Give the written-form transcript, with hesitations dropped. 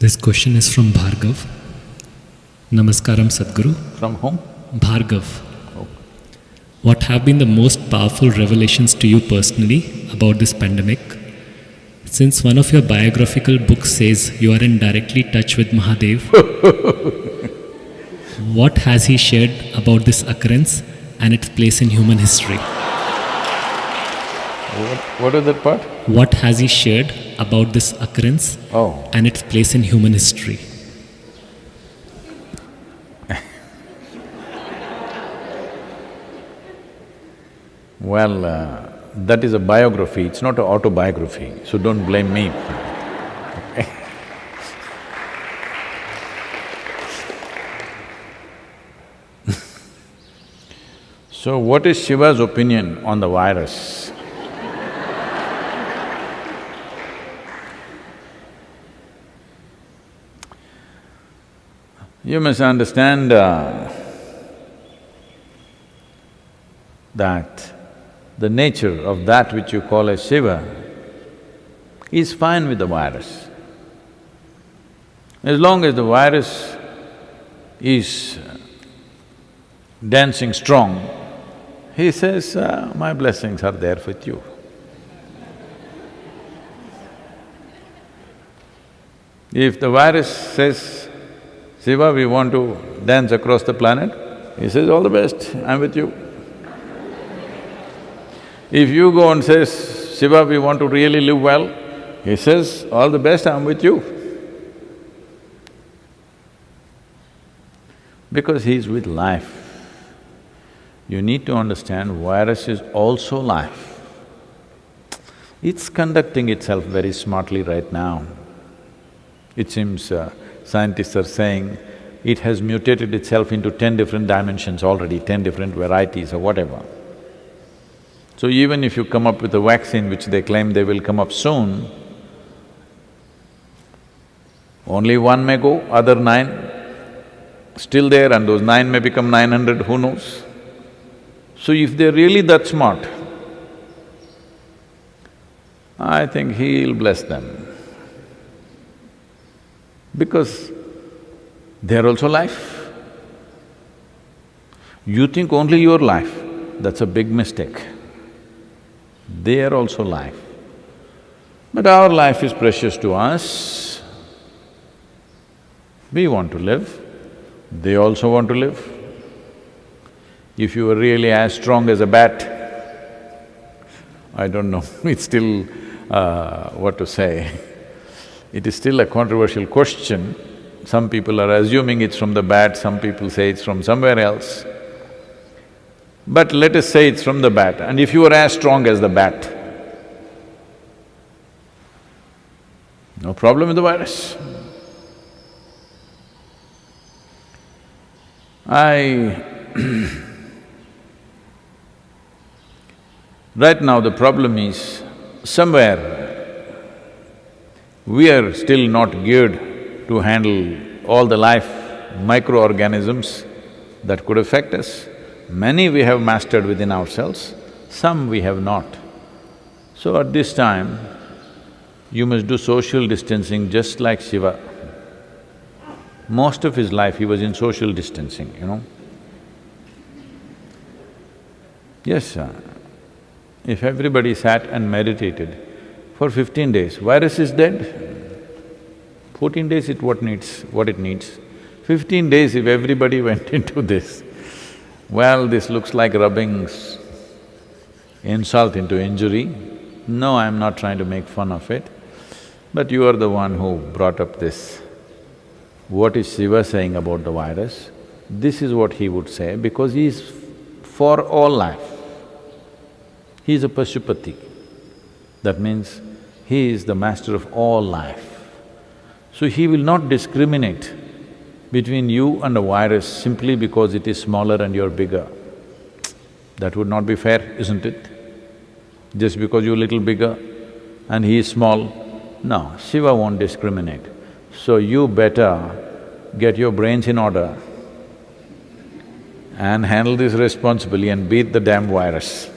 This question is from Bhargav. Namaskaram Sadhguru. From whom? Bhargav. Oh. What have been the most powerful revelations to you personally about this pandemic? Since one of your biographical books says you are in directly touch with Mahadev, what has he shared about this occurrence and its place in human history? What is that part? What has he shared about this occurrence and its place in human history? Well, that is a biography, it's not an autobiography, so don't blame me. So what is Shiva's opinion on the virus? You must understand that the nature of that which you call as Shiva is fine with the virus. As long as the virus is dancing strong, he says, my blessings are there with you. If the virus says, Shiva, we want to dance across the planet, he says, all the best, I'm with you. If you go and says, Shiva, we want to really live well, he says, all the best, I'm with you. Because he's with life. You need to understand virus is also life. It's conducting itself very smartly right now. It seems scientists are saying it has mutated itself into 10 different dimensions already, 10 different varieties or whatever. So even if you come up with a vaccine which they claim they will come up soon, only one may go, other 9 still there, and those 9 may become 900, who knows? So if they're really that smart, I think he'll bless them. Because they're also life. You think only your life, that's a big mistake. They are also life. But our life is precious to us. We want to live, they also want to live. If you were really as strong as a bat, I don't know, it's still what to say. It is still a controversial question. Some people are assuming it's from the bat, some people say it's from somewhere else. But let us say it's from the bat, and if you were as strong as the bat, no problem with the virus. Right now the problem is, somewhere we are still not geared to handle all the life microorganisms that could affect us. Many we have mastered within ourselves, some we have not. So at this time, you must do social distancing just like Shiva. Most of his life he was in social distancing, you know. Yes, if everybody sat and meditated for 15 days, virus is dead. 14 days what it needs. 15 days if everybody went into this, well, this looks like rubbing insult into injury. No, I'm not trying to make fun of it, but you are the one who brought up this. What is Shiva saying about the virus? This is what he would say, because he is for all life. He is a Pashupati. That means he is the master of all life. So he will not discriminate between you and a virus simply because it is smaller and you're bigger. That would not be fair, isn't it? Just because you're little bigger and he is small, no, Shiva won't discriminate. So you better get your brains in order and handle this responsibly and beat the damn virus.